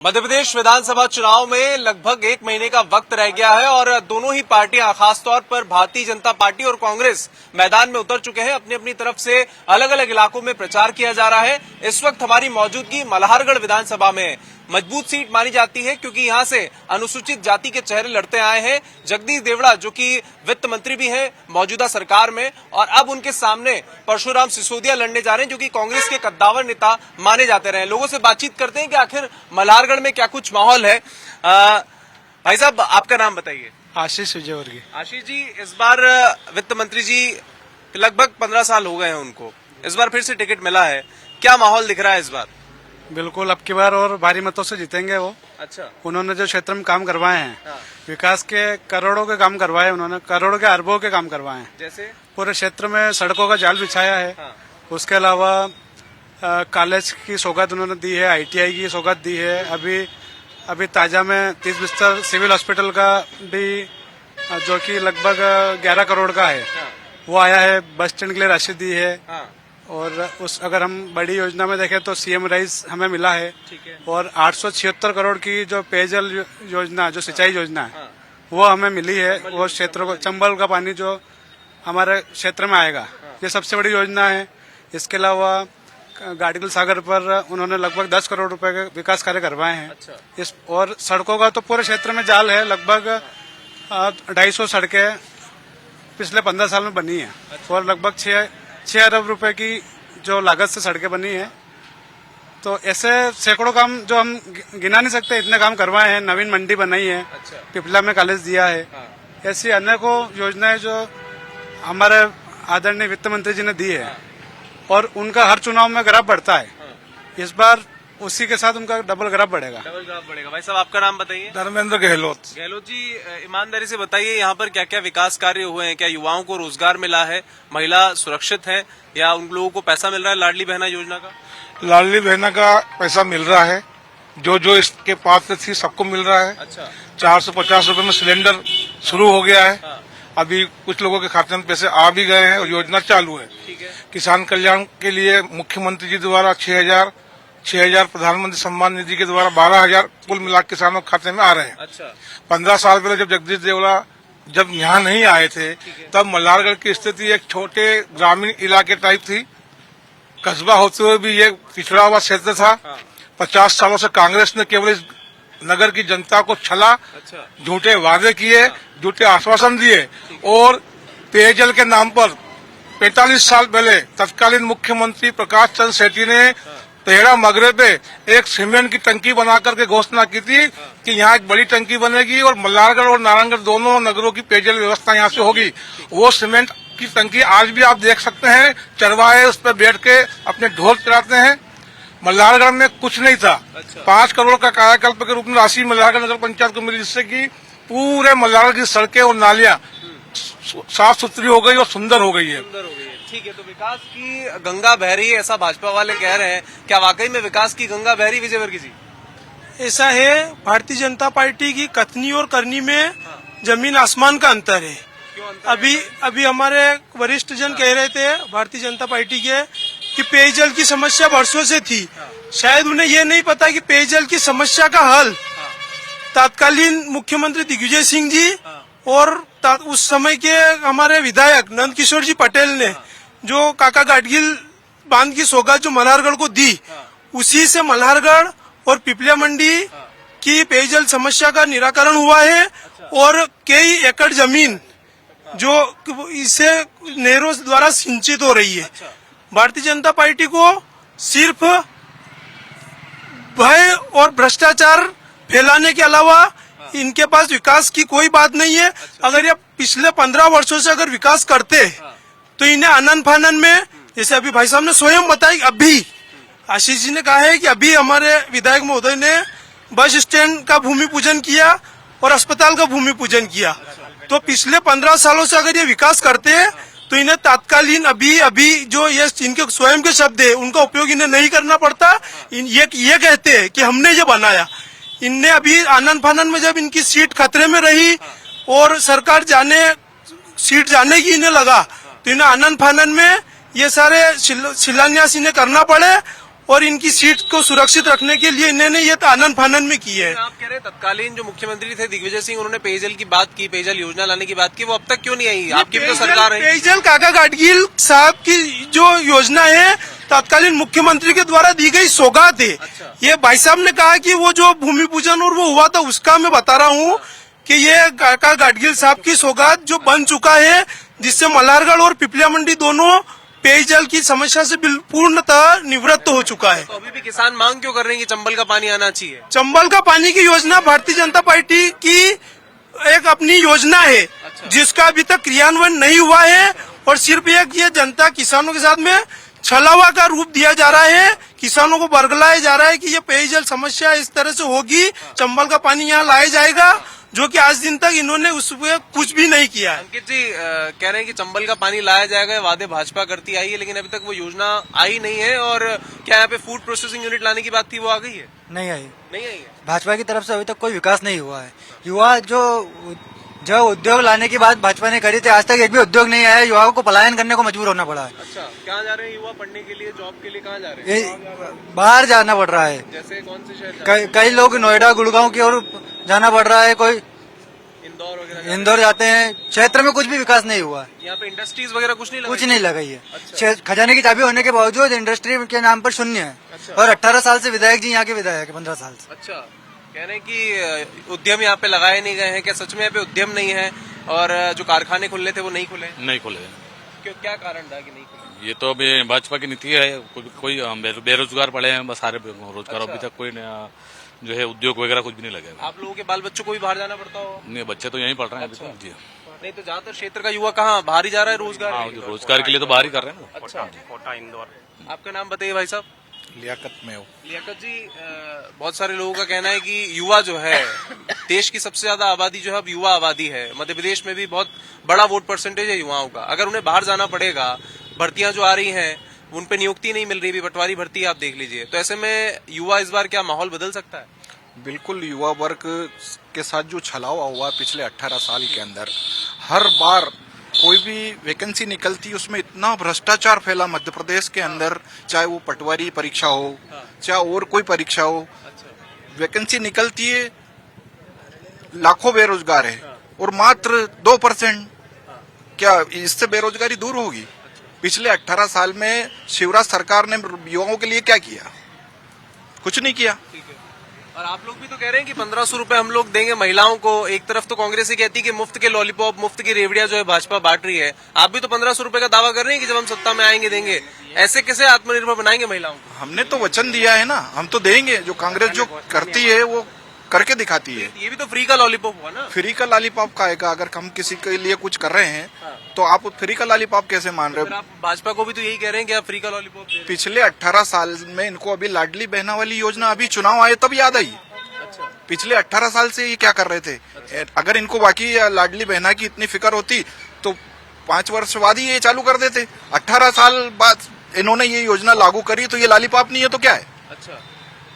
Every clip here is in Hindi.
मध्य प्रदेश विधानसभा चुनाव में लगभग एक महीने का वक्त रह गया है और दोनों ही पार्टियां खासतौर पर भारतीय जनता पार्टी और कांग्रेस मैदान में उतर चुके हैं। अपनी अपनी तरफ से अलग अलग इलाकों में प्रचार किया जा रहा है। इस वक्त हमारी मौजूदगी मल्हारगढ़ विधानसभा में मजबूत सीट मानी जाती है क्योंकि यहां से अनुसूचित जाति के चेहरे लड़ते आए हैं। जगदीश देवड़ा जो कि वित्त मंत्री भी हैं मौजूदा सरकार में, और अब उनके सामने परशुराम सिसोदिया लड़ने जा रहे हैं जो कि कांग्रेस के कद्दावर नेता माने जाते रहे। लोगों से बातचीत करते हैं कि आखिर मल्हारगढ़ में क्या कुछ माहौल है। भाई साहब, आपका नाम बताइए। आशीष विजयवर्गीय। आशीष जी, इस बार वित्त मंत्री जी लगभग 15 साल हो गए हैं उनको, इस बार फिर से टिकट मिला है, क्या माहौल दिख रहा है इस बार? बिल्कुल, अब की बार और भारी मतों से जीतेंगे वो। अच्छा। उन्होंने जो क्षेत्र में काम करवाए हैं, हाँ। विकास के करोड़ों के काम करवाए, उन्होंने करोड़ों के अरबों के काम करवाए हैं। जैसे पूरे क्षेत्र में सड़कों का जाल बिछाया है। हाँ। उसके अलावा कॉलेज की सौगात उन्होंने दी है, ITI की सौगात दी है। अभी ताजा में 30 बिस्तर सिविल हॉस्पिटल का भी, जो कि लगभग 11 करोड़ का है, हाँ। वो आया है। बस स्टैंड के लिए राशि दी है। हाँ। और अगर हम बड़ी योजना में देखें तो CM राइस हमें मिला है। ठीक है। और 876 करोड़ की जो पेयजल योजना, जो सिंचाई योजना है, हाँ। वो हमें मिली है। वो क्षेत्रों को, चंबल का पानी जो हमारे क्षेत्र में आएगा, ये सबसे बड़ी योजना है। इसके अलावा गाड़ीगल सागर पर उन्होंने लगभग 10 करोड़ रुपए के विकास कार्य करवाए हैं। अच्छा। और सड़कों का तो पूरे क्षेत्र में जाल है। लगभग 250 सड़कें पिछले 15 साल में बनी है। और लगभग 6 अरब रुपए की जो लागत से सड़कें बनी है। तो ऐसे सैकड़ों काम जो हम गिना नहीं सकते, इतने काम करवाए हैं। नवीन मंडी बनाई है। अच्छा। पिपला में कॉलेज दिया है। हाँ। ऐसी अनेकों योजनाएं जो हमारे आदरणीय वित्त मंत्री जी ने दी है। और उनका हर चुनाव में ग्राफ बढ़ता है। इस बार उसी के साथ उनका डबल ग्राफ बढ़ेगा। डबल ग्राफ बढ़ेगा। भाई साहब, आपका नाम बताइए। धर्मेंद्र गहलोत। गहलोत जी, ईमानदारी से बताइए, यहाँ पर क्या क्या विकास कार्य हुए हैं? क्या युवाओं को रोजगार मिला है? महिला सुरक्षित है या उन लोगों को पैसा मिल रहा है लाडली बहना योजना का? लाडली बहना का पैसा मिल रहा है। जो इसके पात्र थी सबको मिल रहा है। अच्छा। 450 रुपए में सिलेंडर शुरू हो गया है। हाँ। अभी कुछ लोगों के खाते में पैसे आ भी गए हैं और योजना चालू है। ठीक है। किसान कल्याण के लिए मुख्यमंत्री जी द्वारा 6,000 प्रधानमंत्री सम्मान निधि के द्वारा 12,000 कुल मिला किसानों के खाते में आ रहे हैं। अच्छा। 15 साल पहले जब जगदीश देवड़ा जब यहाँ नहीं आए थे, तब मल्हारगढ़ की स्थिति एक छोटे ग्रामीण इलाके टाइप थी। कस्बा होते हुए भी ये पिछड़ा हुआ क्षेत्र था। 50 सालों से कांग्रेस ने केवल इस नगर की जनता को छला, अच्छा। झूठे वादे किए, झूठे आश्वासन दिए। और पेयजल के नाम पर 45 साल पहले तत्कालीन मुख्यमंत्री प्रकाश चंद्र सेठी ने तेहरा मगरे पे एक सीमेंट की टंकी बना करके घोषणा की थी कि यहाँ एक बड़ी टंकी बनेगी और मल्हारगढ़ और नारायणगढ़ दोनों नगरों की पेयजल व्यवस्था यहाँ से होगी। वो सीमेंट की टंकी आज भी आप देख सकते हैं। चरवाहे उस पर बैठ के अपने ढोल चलाते हैं। मल्हारगढ़ में कुछ नहीं था। अच्छा। 5 करोड़ का कायाकल्प के रूप में राशि मल्हारगढ़ नगर पंचायत को मिली, जिससे कि पूरे मल्हारगढ़ की सड़कें और नालियां साफ सुथरी हो गई और सुंदर हो गई है। ठीक है, तो विकास की गंगा बह रही है ऐसा भाजपा वाले कह रहे हैं। क्या वाकई में विकास की गंगा बह रही, विजयवर्गीय जी? ऐसा है, भारतीय जनता पार्टी की कथनी और करनी में जमीन आसमान का अंतर है। क्यों अंतर है? अभी हमारे वरिष्ठ जन कह रहे थे भारतीय जनता पार्टी के कि पेयजल की समस्या वर्षों से थी। शायद उन्हें ये नहीं पता कि पेयजल की समस्या का हल तत्कालीन मुख्यमंत्री दिग्विजय सिंह जी और उस समय के हमारे विधायक नंद किशोर जी पटेल ने जो काका गाडगिल बांध की सौगात जो मल्हारगढ़ को दी, उसी से मल्हारगढ़ और पिपलिया मंडी की पेयजल समस्या का निराकरण हुआ है। और कई एकड़ जमीन जो इससे नहरों द्वारा सिंचित हो रही है। भारतीय जनता पार्टी को सिर्फ भय और भ्रष्टाचार फैलाने के अलावा इनके पास विकास की कोई बात नहीं है। अगर ये पिछले 15 वर्षों से अगर विकास करते तो इन्हें आनन फानन में, जैसे अभी भाई साहब ने स्वयं बताया, अभी आशीष जी ने कहा है कि अभी हमारे विधायक महोदय ने बस स्टैंड का भूमि पूजन किया और अस्पताल का भूमि पूजन किया। तो पिछले 15 सालों से अगर ये विकास करते हैं तो इन्हें तात्कालीन अभी जो ये इनके स्वयं के शब्द है उनका उपयोग इन्हें नहीं करना पड़ता। ये कहते हैं कि हमने ये बनाया। इनने अभी आनंद फानन में जब इनकी सीट खतरे में रही और सरकार सीट जाने की इन्हें लगा, तो इन्हें आनंद फानन में ये सारे शिलान्यास इन्हें करना पड़े और इनकी सीट को सुरक्षित रखने के लिए इन्होंने ये आनन फानन में की है। आप कह रहे हैं तत्कालीन जो मुख्यमंत्री थे दिग्विजय सिंह, उन्होंने पेयजल की बात की, पेयजल योजना लाने की बात की, वो अब तक क्यों नहीं आई? आपकी भी तो सरकार है। पेयजल काका गाडगिल साहब की जो योजना है तत्कालीन मुख्यमंत्री के द्वारा दी गई सौगात है। अच्छा। ये भाई साहब ने कहा कि वो जो भूमि पूजन और वो हुआ था उसका मैं बता रहा हूँ कि ये काका गाडगिल साहब की सौगात जो बन चुका है, जिससे मल्हारगढ़ और पिपलिया मंडी दोनों पेयजल की समस्या से पूर्णतः निवृत्त हो चुका है। तो अभी भी किसान मांग क्यों कर रहे हैं कि चंबल का पानी आना चाहिए? चंबल का पानी की योजना भारतीय जनता पार्टी की एक अपनी योजना है। अच्छा। जिसका अभी तक क्रियान्वयन नहीं हुआ है और सिर्फ एक ये जनता किसानों के साथ में छलावा का रूप दिया जा रहा है, किसानों को बरगलाया जा रहा है कि ये पेयजल समस्या इस तरह से होगी, चंबल का पानी यहाँ लाया जाएगा, जो कि आज दिन तक इन्होंने उसमें कुछ भी नहीं किया है। अंकित जी कह रहे हैं कि चंबल का पानी लाया जाएगा, वादे भाजपा करती आई है, लेकिन अभी तक वो योजना आई नहीं है। और क्या यहाँ पे फूड प्रोसेसिंग यूनिट लाने की बात थी, वो आ गई है? नहीं आई। नहीं आई है। भाजपा की तरफ से अभी तक कोई विकास नहीं हुआ है। युवा जो उद्योग लाने की बात भाजपा ने करी थी, आज तक एक भी उद्योग नहीं आया। युवाओं को पलायन करने को मजबूर होना पड़ा है। अच्छा, कहाँ जा रहे हैं युवा पढ़ने के लिए, जॉब के लिए कहाँ जा रहे हैं? ये बाहर जाना पड़ रहा है। जैसे कौन से शहर जा रहे कई लोग नोएडा गुड़गांव की ओर जाना पड़ रहा है, कोई हैं? इंदौर वगैरह? इंदौर जाते हैं। क्षेत्र में कुछ भी विकास नहीं हुआ है, यहाँ पे इंडस्ट्रीज वगैरह कुछ नहीं लगा? कुछ नहीं लगाई है। अच्छा। खजाने की चाबी होने के बावजूद इंडस्ट्री के नाम पर शून्य है। अच्छा। और 18 साल से विधायक जी यहाँ के विधायक है, 15 साल से। अच्छा, कह रहे हैं कि उद्यम यहाँ पे लगाए नहीं गए हैं। क्या सच में यहाँ पे उद्यम नहीं है? और जो कारखाने खुलने थे वो नहीं खुले? नहीं खुले। क्यों, क्या कारण था कि नहीं खुले? ये तो अभी भाजपा की नीति है। कोई बेरोजगार पड़े हैं, बस सारे रोजगार। अच्छा। अभी तक कोई नया जो है उद्योग वगैरह कुछ भी नहीं लगे। आप लोगों के बाल बच्चों को भी बाहर जाना पड़ता हो? नहीं, बच्चे तो यहीं पढ़ रहे हैं अभी अच्छा। तो। जी नहीं तो ज्यादातर क्षेत्र का युवा कहाँ बाहर ही जा रहा है रोजगार हाँ, के लिए? रोजगार के लिए तो बाहर ही कर रहे हैं ना। अच्छा, कोटा इंदौर। आपका नाम बताइए भाई साहब। लियाकत में हो। लियाकत जी, बहुत सारे लोगों का कहना है कि युवा जो है, देश की सबसे ज्यादा आबादी जो है अब युवा आबादी है। मध्य प्रदेश में भी बहुत बड़ा वोट परसेंटेज है युवाओं का। अगर उन्हें बाहर जाना पड़ेगा, भर्तियां जो आ रही हैं उन पे नियुक्ति नहीं मिल रही, भी बंटवारी भर्ती आप देख लीजिए, तो ऐसे में युवा इस बार क्या माहौल बदल सकता है? बिल्कुल, युवा वर्ग के साथ जो छलावा हुआ पिछले 18 साल के अंदर, हर बार कोई भी वैकेंसी निकलती उसमें इतना भ्रष्टाचार फैला मध्य प्रदेश के अंदर, चाहे वो पटवारी परीक्षा हो, चाहे और कोई परीक्षा हो, वैकेंसी निकलती है, लाखों बेरोजगार है और मात्र 2%। क्या इससे बेरोजगारी दूर होगी? पिछले 18 साल में शिवराज सरकार ने युवाओं के लिए क्या किया? कुछ नहीं किया। और आप लोग भी तो कह रहे हैं कि 1500 रुपए हम लोग देंगे महिलाओं को। एक तरफ तो कांग्रेस ही कहती है कि मुफ्त के लॉलीपॉप, मुफ्त की रेवड़ियां जो है भाजपा बांट रही है। आप भी तो 1500 रुपए का दावा कर रहे हैं कि जब हम सत्ता में आएंगे देंगे। ऐसे कैसे आत्मनिर्भर बनाएंगे महिलाओं को? हमने तो वचन दिया है ना, हम तो देंगे। जो कांग्रेस जो करती है वो करके दिखाती है। ये भी तो फ्री का लॉलीपॉप हुआ ना? फ्री का लॉलीपॉप का आएगा। अगर हम किसी के लिए कुछ कर रहे हैं तो आप फ्री का लॉलीपॉप कैसे मान रहे फिर हो? आप भाजपा को भी तो यही कह रहे हैं कि आप फ्री का लॉलीपॉप दे रहे हैं। पिछले 18 साल में इनको अभी लाडली बहना वाली योजना अभी चुनाव आए तब याद आई। अच्छा। पिछले 18 साल से ये क्या कर रहे थे? अगर इनको बाकी लाडली बहना की इतनी फिक्र होती तो 5 वर्ष बाद ही ये चालू कर देते। 18 साल बाद इन्होंने ये योजना लागू करी तो ये लॉलीपॉप नहीं है तो क्या है? अच्छा,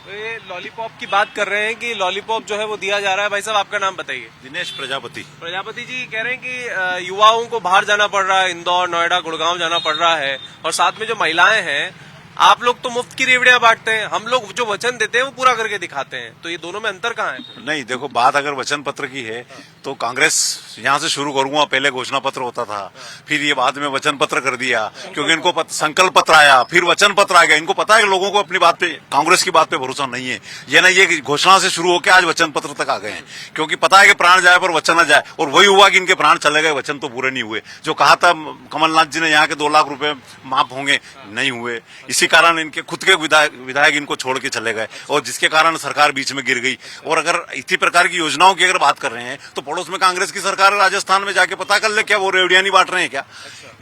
तो ये लॉलीपॉप की बात कर रहे हैं कि लॉलीपॉप जो है वो दिया जा रहा है। भाई साहब आपका नाम बताइए। दिनेश प्रजापति। प्रजापति जी कह रहे हैं कि युवाओं को बाहर जाना पड़ रहा है, इंदौर, नोएडा, गुड़गांव जाना पड़ रहा है, और साथ में जो महिलाएं हैं, आप लोग तो मुफ्त की रेवड़ियां बांटते हैं, हम लोग जो वचन देते हैं वो पूरा करके दिखाते हैं। तो ये दोनों में अंतर कहाँ है? नहीं, देखो, बात अगर वचन पत्र की है तो कांग्रेस यहाँ से शुरू करूंगा। पहले घोषणा पत्र होता था, फिर ये बाद में वचन पत्र कर दिया, क्योंकि इनको संकल्प पत्र आया, फिर वचन पत्र आ गया। इनको पता है कि लोगों को अपनी बात पे, कांग्रेस की बात पे भरोसा नहीं है। ये ना, ये घोषणा से शुरू होकर आज वचन पत्र तक आ गए हैं, क्योंकि पता है कि प्राण जाए पर वचन न जाए। और वही हुआ कि इनके प्राण चले गए, वचन तो पूरे नहीं हुए। जो कहा था कमलनाथ जी ने यहाँ के 2 लाख रुपए माफ होंगे, नहीं हुए। इसी कारण इनके खुद के विधायक इनको छोड़ के चले गए, और जिसके कारण सरकार बीच में गिर गई। और अगर इसी प्रकार की योजनाओं की अगर बात कर रहे हैं तो पड़ोस में कांग्रेस की सरकार है, राजस्थान में जाके पता कर ले, क्या वो रेवड़ियां नहीं बांट रहे हैं क्या?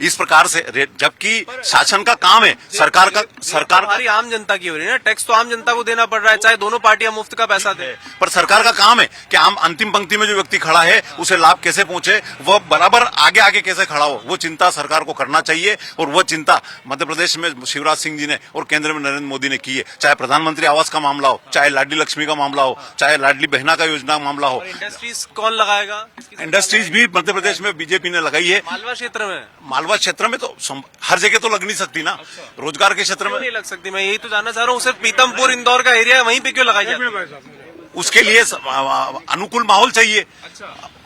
इस प्रकार से, जबकि शासन का काम है, सरकार हमारी आम जनता की हो रही है ना, टैक्स तो आम जनता को देना पड़ रहा है, चाहे दोनों पार्टियां मुफ्त का पैसा दे। पर सरकार का काम है कि आम अंतिम पंक्ति में जो व्यक्ति खड़ा है उसे लाभ कैसे पहुंचे, वह बराबर आगे आगे कैसे खड़ा हो, वो चिंता सरकार को करना चाहिए। और वो चिंता मध्य प्रदेश में शिवराज सिंह जी ने ने और केंद्र में नरेंद्र मोदी ने की है, चाहे प्रधानमंत्री आवास का मामला हो, चाहे लाडली लक्ष्मी का मामला हो, चाहे लाडली बहना का योजना का मामला हो। इंडस्ट्रीज कौन लगाएगा? इंडस्ट्रीज भी मध्य प्रदेश में बीजेपी ने लगाई है। मालवा क्षेत्र में? मालवा क्षेत्र में तो हर जगह तो लग नहीं सकती ना, रोजगार के क्षेत्र क्यों में नहीं लग सकती? मैं यही तो जानना चाह रहा हूँ। सिर्फ पीतमपुर इंदौर का एरिया है, वहीं पे क्यों लगाई जाती है? उसके लिए अनुकूल माहौल चाहिए।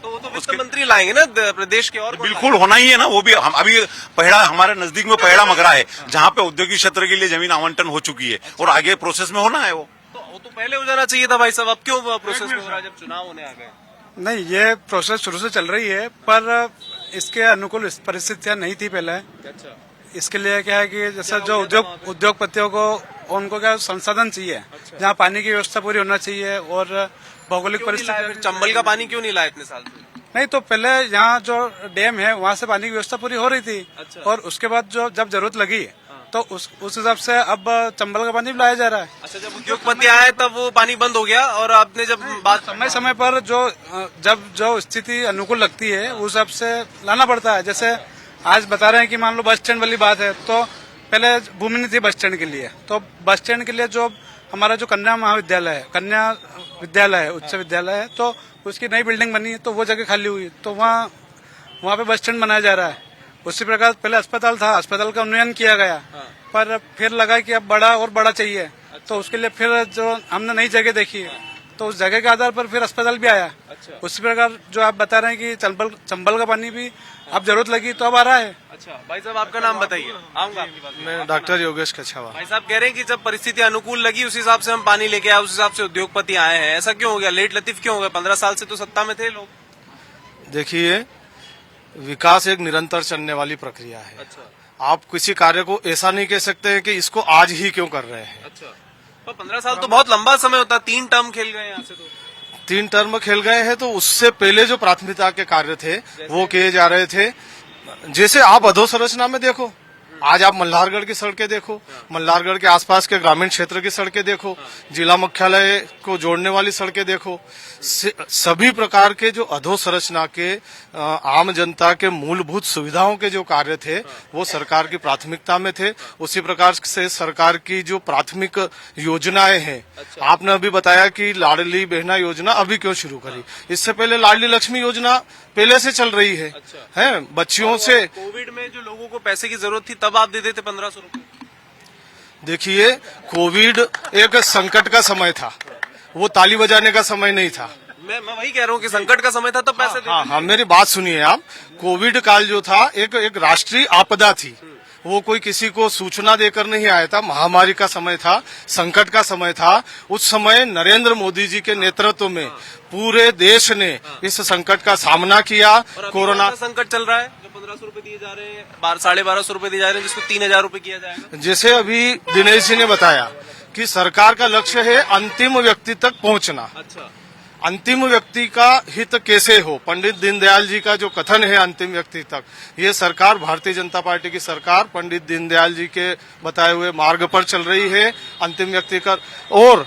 तो वो तो वित्त मंत्री लाएंगे ना प्रदेश के, और कौन बिल्कुल होना ही है ना। वो भी हम अभी पहड़ा, हमारे नजदीक में पहड़ा मगरा है जहाँ पे औद्योगिक क्षेत्र के लिए जमीन आवंटन हो चुकी है और आगे प्रोसेस में होना है। वो तो पहले हो जाना चाहिए था भाई साहब, अब क्यों प्रोसेस में हो रहा है जब चुनाव होने आ गए? नहीं, ये प्रोसेस शुरू से चल रही है, पर इसके अनुकूल परिस्थितियां नहीं थी पहले। अच्छा, इसके लिए क्या है कि जैसे जो उद्योगपतियों को उनको क्या संसाधन चाहिए, जहाँ पानी की व्यवस्था पूरी होना चाहिए और भौगोलिक परिस्थिति। चंबल का पानी क्यों नहीं लाया इतने साल से? नहीं, तो पहले यहाँ जो डैम है वहाँ से पानी की व्यवस्था पूरी हो रही थी। अच्छा। और उसके बाद जो जब जरूरत लगी तो उस हिसाब से अब चंबल का पानी भी लाया जा रहा है। अच्छा, जब उद्योगपति आए तब वो पानी बंद हो गया और आपने जब बात समय समय पर जो स्थिति अनुकूल लगती है उस हिसाब से लाना पड़ता है। जैसे आज बता रहे हैं कि मान लो बस स्टैंड वाली बात है, तो पहले भूमि नहीं थी बस स्टैंड के लिए, तो बस स्टैंड के लिए जो हमारा जो कन्या विद्यालय है, उच्च विद्यालय है, तो उसकी नई बिल्डिंग बनी है, तो वो जगह खाली हुई, तो वहाँ पे बस स्टैंड बनाया जा रहा है। उसी प्रकार पहले अस्पताल था, अस्पताल का उन्नयन किया गया, पर फिर लगा कि अब बड़ा और बड़ा चाहिए, तो उसके लिए फिर जो हमने नई जगह देखी, तो उस जगह के आधार पर फिर अस्पताल भी आया। उसी प्रकार जो आप बता रहे हैं कि चंबल का पानी भी अब जरूरत लगी तो अब आ रहा है। अच्छा भाई साहब, आपका नाम बताइए। आऊंगा आपकी बात में। मैं डॉक्टर योगेश कछावा। भाई साहब कह रहे हैं कि जब परिस्थिति अनुकूल लगी उस हिसाब से हम पानी लेके आए, उस हिसाब से उद्योगपति आए हैं। ऐसा क्यों हो गया? लेट लतीफ क्यों हो गया? 15 साल से तो सत्ता में थे लोग। देखिए, विकास एक निरंतर चलने वाली प्रक्रिया है। अच्छा, आप किसी कार्य को ऐसा नहीं कह सकते हैं कि इसको आज ही क्यों कर रहे हैं। अच्छा, पर 15 साल तो बहुत लंबा समय होता है। 3 टर्म खेल गए यहाँ से, तो 3 टर्म खेल गए हैं, तो उससे पहले जो प्राथमिकता के कार्य थे वो किए जा रहे थे। जैसे आप अधोसंरचना में देखो, आज आप मल्हारगढ़ की सड़कें देखो, मल्हारगढ़ के आसपास के ग्रामीण क्षेत्र की सड़कें देखो, जिला मुख्यालय को जोड़ने वाली सड़कें देखो, सभी प्रकार के जो अधोसंरचना के आम जनता के मूलभूत सुविधाओं के जो कार्य थे वो सरकार की प्राथमिकता में थे। उसी प्रकार से सरकार की जो प्राथमिक योजनाएं हैं, आपने अभी बताया कि लाडली बहना योजना अभी क्यों शुरू करी, इससे पहले लाडली लक्ष्मी योजना पहले से चल रही है। बच्चियों से कोविड में जो लोगों को पैसे की जरूरत थी तब आप दे देते 1500 रुपए। देखिए, कोविड एक संकट का समय था, वो ताली बजाने का समय नहीं था। मैं वही कह रहा हूँ कि संकट का समय था तब पैसे दे हाँ, मेरी बात सुनिए आप। कोविड काल जो था एक राष्ट्रीय आपदा थी, वो कोई किसी को सूचना देकर नहीं आया था। महामारी का समय था, संकट का समय था। उस समय नरेंद्र मोदी जी के नेतृत्व में पूरे देश ने इस संकट का सामना किया। कोरोना संकट चल रहा है, जो 1500 रुपए दिए जा रहे हैं, 1200-1250 रुपए दिए जा रहे हैं, जिसको 3000 रुपए किया जाएगा। जैसे अभी दिनेश जी ने बताया कि सरकार का लक्ष्य है अंतिम व्यक्ति तक पहुंचना। अच्छा, अंतिम व्यक्ति का हित कैसे हो, पंडित दीनदयाल जी का जो कथन है अंतिम व्यक्ति तक, ये सरकार, भारतीय जनता पार्टी की सरकार पंडित दीनदयाल जी के बताए हुए मार्ग पर चल रही है, अंतिम व्यक्ति का। और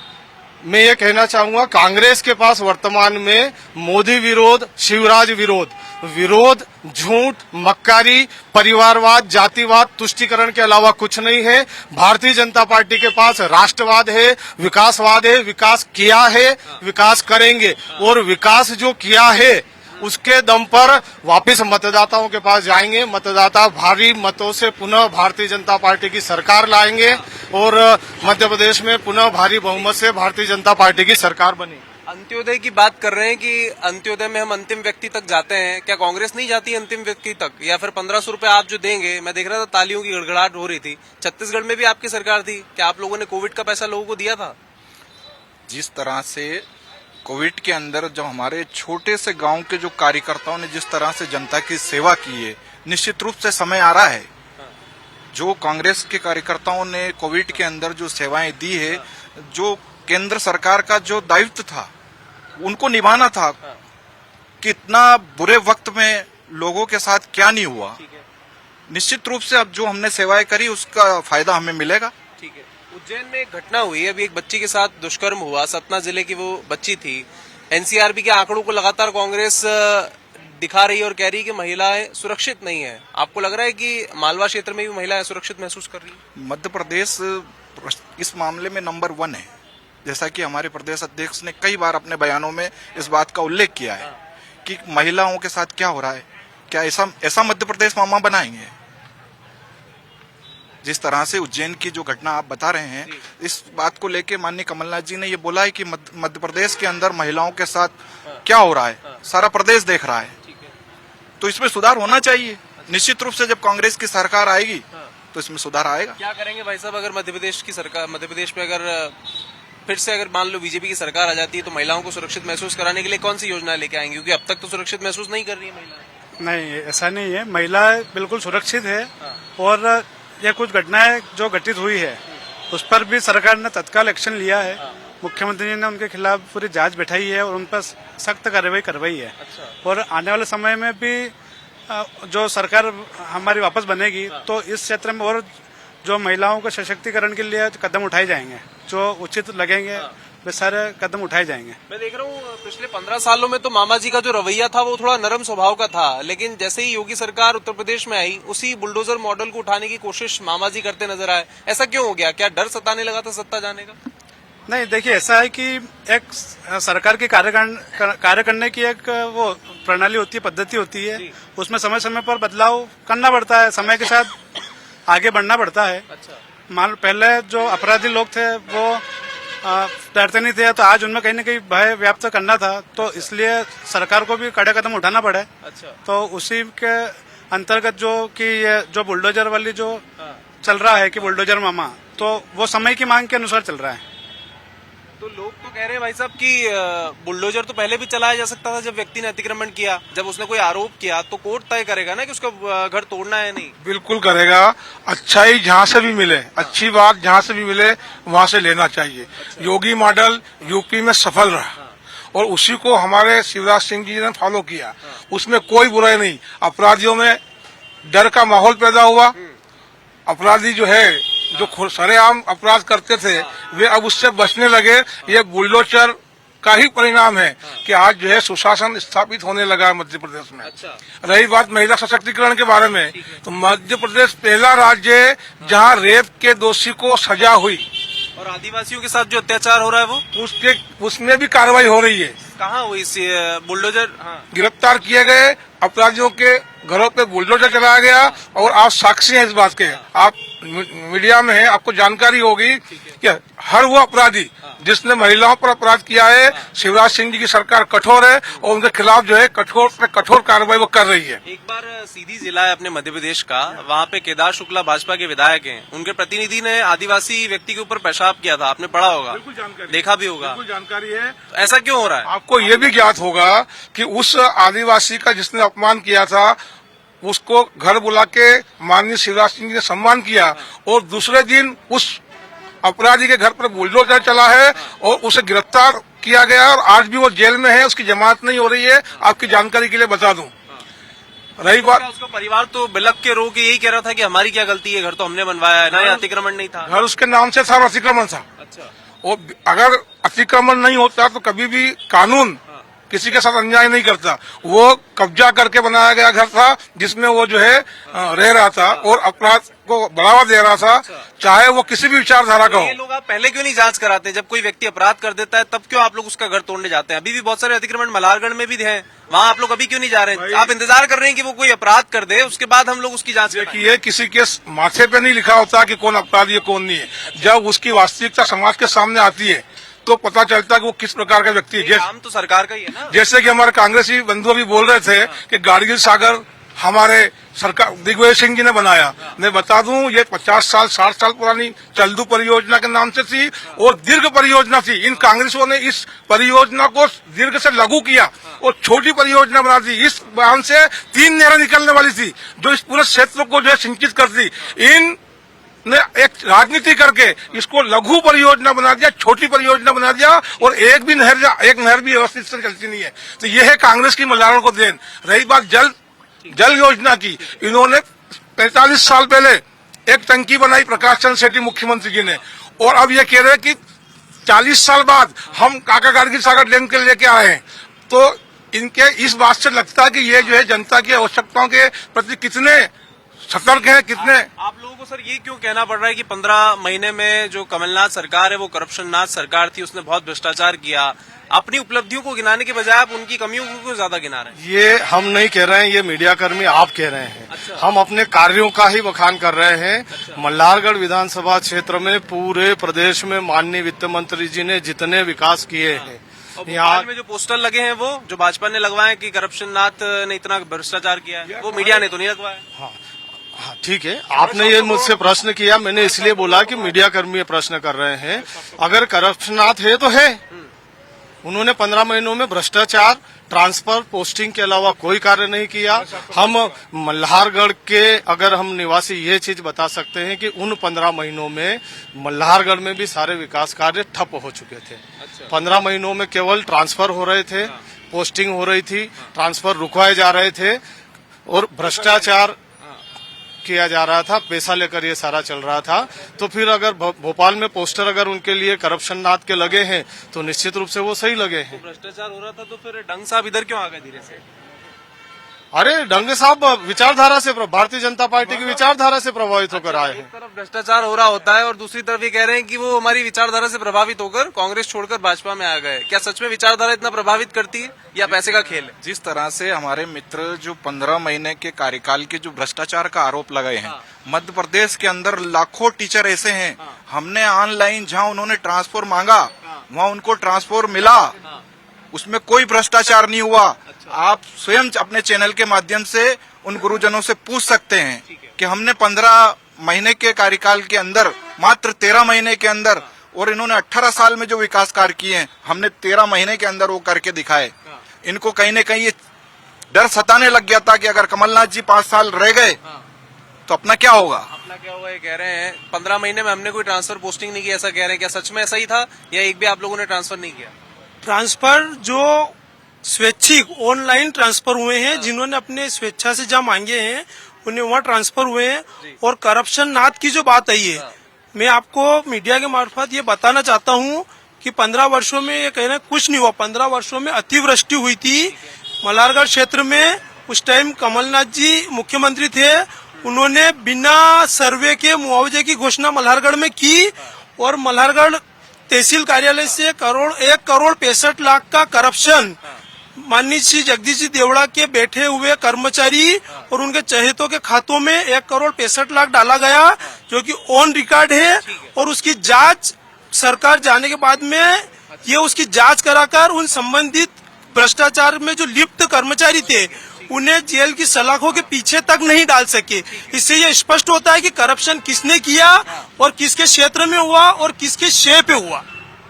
मैं ये कहना चाहूंगा, कांग्रेस के पास वर्तमान में मोदी विरोध, शिवराज विरोध, झूठ, मक्कारी, परिवारवाद, जातिवाद, तुष्टीकरण के अलावा कुछ नहीं है। भारतीय जनता पार्टी के पास राष्ट्रवाद है, विकासवाद है, विकास किया है, विकास करेंगे, और विकास जो किया है उसके दम पर वापस मतदाताओं के पास जाएंगे। मतदाता भारी मतों से पुनः भारतीय जनता पार्टी की सरकार लाएंगे और मध्य प्रदेश में पुनः भारी बहुमत से भारतीय जनता पार्टी की सरकार बनेगी। अंत्योदय की बात कर रहे हैं कि अंत्योदय में हम अंतिम व्यक्ति तक जाते हैं। क्या कांग्रेस नहीं जाती अंतिम व्यक्ति तक? या फिर 1500 रुपए आप जो देंगे, मैं देख रहा था तालियों की गड़गड़ाहट हो रही थी। छत्तीसगढ़ में भी आपकी सरकार थी, क्या आप लोगों ने कोविड का पैसा लोगों को दिया था? जिस तरह से कोविड के अंदर जो हमारे छोटे से गांव के जो कार्यकर्ताओं ने जिस तरह से जनता की सेवा की है, निश्चित रूप से समय आ रहा है जो कांग्रेस के कार्यकर्ताओं ने कोविड के अंदर जो सेवाएं दी है, जो केंद्र सरकार का जो दायित्व था उनको निभाना था। कितना बुरे वक्त में लोगों के साथ क्या नहीं हुआ, निश्चित रूप से अब जो हमने सेवाएं करी उसका फायदा हमें मिलेगा। ठीक है। उज्जैन में एक घटना हुई, अभी एक बच्ची के साथ दुष्कर्म हुआ, सतना जिले की वो बच्ची थी। एनसीआरबी के आंकड़ों को लगातार कांग्रेस दिखा रही है और कह रही है कि महिलाएं सुरक्षित नहीं है। आपको लग रहा है कि मालवा क्षेत्र में भी महिलाएं सुरक्षित महसूस कर रही हैं? मध्य प्रदेश इस मामले में नंबर 1 है, जैसा कि हमारे प्रदेश अध्यक्ष ने कई बार अपने बयानों में इस बात का उल्लेख किया है कि महिलाओं के साथ क्या हो रहा है। क्या ऐसा मध्य प्रदेश मामा बनाएंगे? जिस तरह से उज्जैन की जो घटना आप बता रहे हैं, इस बात को लेके माननीय कमलनाथ जी ने ये बोला है कि मध्य प्रदेश के अंदर महिलाओं के साथ क्या हो रहा है सारा प्रदेश देख रहा है, तो इसमें सुधार होना चाहिए। निश्चित रूप से जब कांग्रेस की सरकार आएगी तो इसमें सुधार आएगा। क्या करेंगे भाई साहब अगर मध्य प्रदेश में अगर फिर से अगर मान लो बीजेपी की सरकार आ जाती है तो महिलाओं को सुरक्षित महसूस कराने के लिए कौन सी योजना लेके आएंगे? क्योंकि अब तक तो सुरक्षित महसूस नहीं कर रही है महिलाएं। नहीं, ऐसा नहीं है, महिलाएं बिल्कुल सुरक्षित है। और ये कुछ घटनाएं जो घटित हुई है उस पर भी सरकार ने तत्काल एक्शन लिया है। मुख्यमंत्री जी ने उनके खिलाफ पूरी जांच बैठाई है और उन पर सख्त कार्रवाई करवाई है। और आने वाले समय में भी जो सरकार हमारी वापस बनेगी तो इस क्षेत्र में और जो महिलाओं के सशक्तिकरण के लिए कदम उठाए जाएंगे, जो उचित लगेंगे वे सारे कदम उठाए जाएंगे। मैं देख रहा हूँ पिछले 15 सालों में तो मामा जी का जो रवैया था वो थोड़ा नरम स्वभाव का था, लेकिन जैसे ही योगी सरकार उत्तर प्रदेश में आई उसी बुलडोजर मॉडल को उठाने की कोशिश मामा जी करते नजर आए। ऐसा क्यों हो गया? क्या डर सताने लगा था सत्ता जाने का? नहीं, देखिए ऐसा है कि एक सरकार की कार्य करने की एक वो प्रणाली होती है, पद्धति होती है, उसमें समय समय पर बदलाव करना पड़ता है, समय के साथ आगे बढ़ना पड़ता है। मान पहले जो अपराधी लोग थे वो डरते नहीं थे, तो आज उनमें कहीं न कहीं भय व्याप्त करना था, तो इसलिए सरकार को भी कड़े कदम उठाना पड़े। तो उसी के अंतर्गत जो बुलडोजर वाली जो चल रहा है कि बुलडोजर मामा, तो वो समय की मांग के अनुसार चल रहा है। तो लोग तो कह रहे हैं भाई साहब कि बुलडोजर तो पहले भी चलाया जा सकता था जब व्यक्ति ने अतिक्रमण किया, जब उसने कोई आरोप किया तो कोर्ट तय करेगा ना कि उसका घर तोड़ना है नहीं। बिल्कुल करेगा। अच्छाई जहाँ से भी मिले, अच्छी बात जहाँ से भी मिले वहाँ से लेना चाहिए। योगी मॉडल यूपी में सफल रहा और उसी को हमारे शिवराज सिंह जी ने फॉलो किया, उसमें कोई बुराई नहीं। अपराधियों में डर का माहौल पैदा हुआ, अपराधी जो सरेआम अपराध करते थे वे अब उससे बचने लगे। ये बुलडोजर का ही परिणाम है कि आज जो है सुशासन स्थापित होने लगा है मध्य प्रदेश में। रही बात महिला सशक्तिकरण के बारे में, तो मध्य प्रदेश पहला राज्य है जहां रेप के दोषी को सजा हुई और आदिवासियों के साथ जो अत्याचार हो रहा है वो उसमें भी कार्रवाई हो रही है। कहाँ हुई बुलडोजर? गिरफ्तार किए गए अपराधियों के घरों पे बुलडोजर चलाया गया और आप साक्षी हैं इस बात के, आप मीडिया में हैं, आपको जानकारी होगी कि हर वो अपराधी जिसने महिलाओं पर अपराध किया है, शिवराज सिंह जी की सरकार कठोर है और उनके खिलाफ जो है कठोर से कठोर कार्रवाई वो कर रही है। एक बार सीधी जिला है अपने मध्य प्रदेश का, वहाँ पे केदार शुक्ला भाजपा के विधायक हैं, उनके प्रतिनिधि ने आदिवासी व्यक्ति के ऊपर पेशाब किया था, आपने पढ़ा होगा, देखा भी होगा, बिल्कुल जानकारी है। ऐसा क्यों हो रहा है? आपको ये भी ज्ञात होगा कि उस आदिवासी का जिसने अपमान किया था उसको घर बुला के माननीय शिवराज सिंह जी ने सम्मान किया और दूसरे दिन उस अपराधी के घर पर बुलडोजर चला है और उसे गिरफ्तार किया गया और आज भी वो जेल में है, उसकी जमानत नहीं हो रही है। आपकी जानकारी के लिए बता दूं। रही बात, उसका परिवार तो बिलक के रो के यही कह रहा था कि हमारी क्या गलती है, घर तो हमने बनवाया है, ना अतिक्रमण नहीं था। घर उसके नाम से था और अतिक्रमण था। अच्छा। और अगर अतिक्रमण नहीं होता तो कभी भी कानून किसी के साथ अन्याय नहीं करता। वो कब्जा करके बनाया गया घर था जिसमें वो जो है रह रहा था और अपराध को बढ़ावा दे रहा था, चाहे वो किसी भी विचारधारा का हो। ये लोग आप पहले क्यों नहीं जांच कराते? जब कोई व्यक्ति अपराध कर देता है तब क्यों आप लोग उसका घर तोड़ने जाते हैं? अभी भी बहुत सारे अतिक्रमण मल्हारगढ़ में भी हैं, वहाँ आप लोग अभी क्यों नहीं जा रहे हैं? आप इंतजार कर रहे हैं कि वो कोई अपराध कर दे, उसके बाद हम लोग उसकी जांच करें। देखिए, किसी के माथे पे नहीं लिखा होता कि कौन अपराधी है कौन नहीं है। जब उसकी वास्तविकता समाज के सामने आती है तो पता चलता है कि वो किस प्रकार का व्यक्ति है। काम तो सरकार का ही है ना। जैसे कि हमारे कांग्रेसी बंधु अभी बोल रहे थे कि गाडगिल सागर हमारे सरकार दिग्विजय सिंह जी ने बनाया। मैं बता दूं ये 50 साल 60 साल पुरानी चल्दू परियोजना के नाम से थी और दीर्घ परियोजना थी। इन कांग्रेसियों ने इस परियोजना को दीर्घ से लघु किया और छोटी परियोजना बना दी। इस बांध से 3 नहरें निकलने वाली थी जो इस पूरे क्षेत्र को जो है सिंचित करती। इन ने एक राजनीति करके इसको लघु परियोजना बना दिया, छोटी परियोजना बना दिया और एक नहर भी व्यवस्थित से चलती नहीं है। तो यह है कांग्रेस की मल्हारगढ़ को देन। रही बात जल योजना की, इन्होंने 45 साल पहले एक टंकी बनाई प्रकाश चंद्र सेठी मुख्यमंत्री जी ने और अब ये कह रहे हैं कि 40 साल बाद हम काका गाडगिल सागर डैम के लेके आए हैं। तो इनके इस बात से लगता है कि ये जो है जनता की आवश्यकताओं के प्रति कितने सतर्क है, कितने। आप लोगों को सर ये क्यों कहना पड़ रहा है कि 15 महीने में जो कमलनाथ सरकार है वो करप्शन नाथ सरकार थी, उसने बहुत भ्रष्टाचार किया। अपनी उपलब्धियों को गिनाने के बजाय आप उनकी कमियों को क्यों ज्यादा गिना रहे हैं? ये हम नहीं कह रहे हैं, ये मीडिया कर्मी आप कह रहे हैं। अच्छा। हम अपने कार्यों का ही बखान कर रहे हैं। मल्हारगढ़ विधानसभा क्षेत्र में पूरे प्रदेश में माननीय वित्त मंत्री जी ने जितने विकास किए हैं, और यहाँ भोपाल में जो पोस्टर लगे हैं वो जो भाजपा ने लगवाए कि करप्शन नाथ ने इतना भ्रष्टाचार किया है, वो मीडिया ने तो नहीं लगवाया। हाँ ठीक है, आपने ये मुझसे प्रश्न किया, मैंने इसलिए बोला कि मीडिया कर्मी ये प्रश्न कर रहे हैं। अगर करप्शनाथ है तो है। उन्होंने 15 महीनों में भ्रष्टाचार, ट्रांसफर, पोस्टिंग के अलावा कोई कार्य नहीं किया। हम मल्हारगढ़ के अगर हम निवासी ये चीज बता सकते हैं कि उन 15 महीनों में मल्हारगढ़ में भी सारे विकास कार्य ठप हो चुके थे। 15 महीनों में केवल ट्रांसफर हो रहे थे, पोस्टिंग हो रही थी, ट्रांसफर रुकवाए जा रहे थे और भ्रष्टाचार किया जा रहा था, पैसा लेकर ये सारा चल रहा था। तो फिर अगर भोपाल में पोस्टर अगर उनके लिए करप्शन नाथ के लगे हैं तो निश्चित रूप से वो सही लगे हैं। भ्रष्टाचार हो रहा था तो फिर डंग साहब इधर क्यों आ गए धीरे से? अरे डंगे साहब विचारधारा से, भारतीय जनता पार्टी की विचारधारा से प्रभावित होकर आए हैं। एक तरफ भ्रष्टाचार हो रहा होता है और दूसरी तरफ ये कह रहे हैं कि वो हमारी विचारधारा से प्रभावित होकर कांग्रेस छोड़कर भाजपा में आ गए। क्या सच में विचारधारा इतना प्रभावित करती है या पैसे का खेल है? जिस तरह से हमारे मित्र जो 15 महीने के कार्यकाल के जो भ्रष्टाचार का आरोप लगाए हैं, मध्य प्रदेश के अंदर लाखों टीचर ऐसे हैं, हमने ऑनलाइन जहां उन्होंने ट्रांसफर मांगा वहां उनको ट्रांसफर मिला, उसमें कोई भ्रष्टाचार नहीं हुआ। आप स्वयं अपने चैनल के माध्यम से उन गुरुजनों से पूछ सकते हैं कि हमने 15 महीने के कार्यकाल के अंदर, मात्र 13 महीने के अंदर, और इन्होंने 18 साल में जो विकास कार्य किए हैं हमने 13 महीने के अंदर वो करके दिखाए। इनको कहीं न कहीं ये डर सताने लग गया था कि अगर कमलनाथ जी 5 साल रह गए तो अपना क्या होगा। अपना क्या होगा ये कह रहे हैं। 15 महीने में हमने कोई ट्रांसफर पोस्टिंग नहीं की ऐसा कह रहे हैं। क्या सच में ऐसा ही था या एक भी आप लोगों ने ट्रांसफर नहीं किया? ट्रांसफर जो स्वैच्छिक ऑनलाइन ट्रांसफर हुए हैं, जिन्होंने अपने स्वेच्छा से जहाँ मांगे हैं उन्हें वहाँ ट्रांसफर हुए हैं। और करप्शन नाथ की जो बात आई है, मैं आपको मीडिया के मार्फत ये बताना चाहता हूँ कि 15 वर्षों में ये कहना कुछ नहीं हुआ। 15 वर्षों में अतिवृष्टि हुई थी मल्हारगढ़ क्षेत्र में। उस टाइम कमलनाथ जी मुख्यमंत्री थे, उन्होंने बिना सर्वे के मुआवजे की घोषणा मल्हारगढ़ में की और मल्हारगढ़ तहसील कार्यालय से 1,65,00,000 का करप्शन माननीय श्री जगदीश जी देवड़ा के बैठे हुए कर्मचारी और उनके चहेतों के खातों में 1,65,00,000 डाला गया, जो कि ऑन रिकॉर्ड है। और उसकी जांच सरकार जाने के बाद में ये उसकी जांच कराकर उन संबंधित भ्रष्टाचार में जो लिप्त कर्मचारी थे उन्हें जेल की सलाखों के पीछे तक नहीं डाल सके। इससे ये स्पष्ट होता है कि करप्शन किसने किया और किसके क्षेत्र में हुआ और किसके शेय पे हुआ।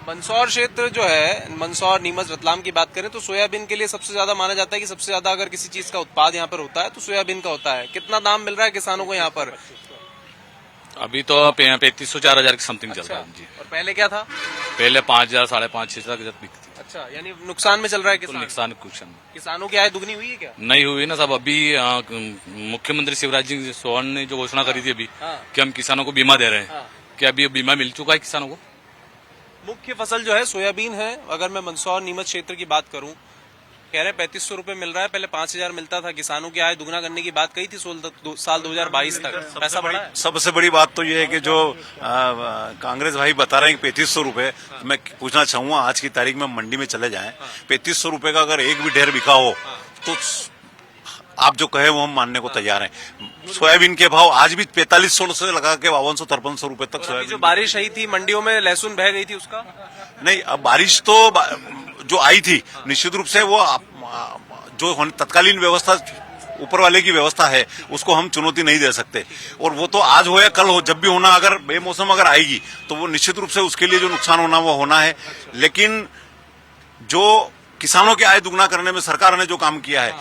मंदसौर क्षेत्र जो है, मंदसौर, नीमच, रतलाम की बात करें तो सोयाबीन के लिए सबसे ज्यादा माना जाता है कि सबसे ज्यादा अगर किसी चीज का उत्पाद यहाँ पर होता है तो सोयाबीन का होता है। कितना दाम मिल रहा है किसानों को यहाँ पर? अभी तो 3500-4000 की समथिंग चल रहा है जी। और पहले क्या था? पहले 5000, 5,500, 6,000 तक बिकती थी। अच्छा, यानी नुकसान में चल रहा है तो किसान। नुकसान कुछ नहीं। किसानों की आय दुगनी हुई है क्या? नहीं हुई ना साहब। अभी मुख्यमंत्री शिवराज सिंह चौहान ने जो घोषणा करी थी अभी कि हम किसानों को बीमा दे रहे हैं, क्या अभी बीमा मिल चुका है किसानों को? मुख्य फसल जो है सोयाबीन है। अगर मैं मंदसौर नीमच क्षेत्र की बात करूं, कह रहे 3500 रुपए मिल रहा है, पहले 5000 मिलता था। किसानों की आय दुगना करने की बात कही थी साल 2022 तक। पैसा बढ़ा है? सबसे बड़ी बात तो ये है कि जो कांग्रेस भाई बता रहे हैं कि 3500 रुपए, मैं पूछना चाहूंगा आज की तारीख में मंडी में चले जाएं, 3500 रुपए का अगर एक भी ढेर बिका हो तो आप जो कहे वो हम मानने को तैयार हैं। सोयाबीन के भाव आज भी 4500 से लगा के 5200-5300 रुपए तक सोयाबीन। जो बारिश आई थी मंडियों में, लहसुन बह गई थी, उसका नहीं, अब बारिश तो जो आई थी निश्चित रूप से वो जो तत्कालीन व्यवस्था ऊपर वाले की व्यवस्था है उसको हम चुनौती नहीं दे सकते। और वो तो आज हो या कल हो, जब भी होना, अगर बेमौसम अगर आएगी तो वो निश्चित रूप से उसके लिए जो नुकसान होना वो होना है। लेकिन जो किसानों की आय दुगना करने में सरकार ने जो काम किया है,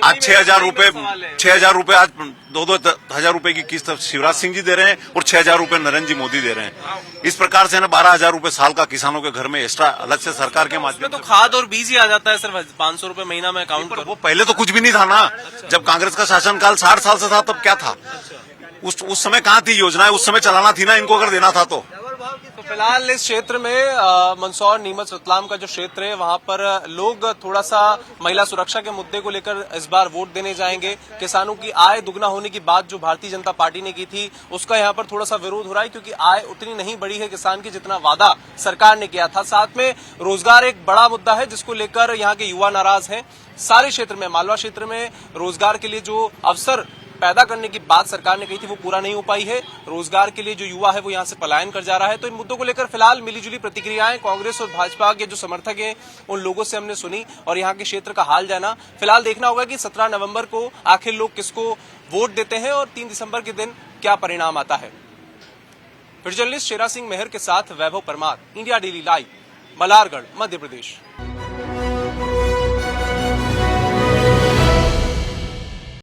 आज 6,000 रुपए आज 2,000 रुपए की किस्त शिवराज सिंह जी दे रहे हैं और 6,000 रुपए नरेंद्र जी मोदी दे रहे हैं। इस प्रकार से ना 12,000 रुपए साल का किसानों के घर में एक्स्ट्रा अलग से सरकार के माध्यम तो खाद और बीज ही आ जाता है सिर्फ 500 रुपए महीना में अकाउंट पर। वो पहले तो कुछ भी नहीं था ना। जब कांग्रेस का शासनकाल 60 साल से था तब क्या था? उस समय कहाँ थी योजनाएं? उस समय चलाना थी ना इनको, अगर देना था तो। तो फिलहाल इस क्षेत्र में मंदसौर, नीमच, रतलाम का जो क्षेत्र है वहां पर लोग थोड़ा सा महिला सुरक्षा के मुद्दे को लेकर इस बार वोट देने जाएंगे। किसानों की आय दुगना होने की बात जो भारतीय जनता पार्टी ने की थी उसका यहां पर थोड़ा सा विरोध हो रहा है, क्योंकि आय उतनी नहीं बढ़ी है किसान की जितना वादा सरकार ने किया था। साथ में रोजगार एक बड़ा मुद्दा है जिसको लेकर यहाँ के युवा नाराज हैं। सारे क्षेत्र में, मालवा क्षेत्र में रोजगार के लिए जो अवसर पैदा करने की बात सरकार ने कही थी वो पूरा नहीं हो पाई है। रोजगार के लिए जो युवा है वो यहां से पलायन कर जा रहा है। तो इन मुद्दों को लेकर फिलहाल मिलीजुली प्रतिक्रियाएं कांग्रेस और भाजपा के जो समर्थक हैं उन लोगों से हमने सुनी और यहां के क्षेत्र का हाल जाना। फिलहाल देखना होगा कि 17 नवंबर को आखिर लोग किसको वोट देते हैं और 3 दिसंबर के दिन क्या परिणाम आता है। फिर जर्नलिस्ट शेरा सिंह मेहर के साथ वैभव Parmar, India daily live, मलारगढ़, Madhya Pradesh.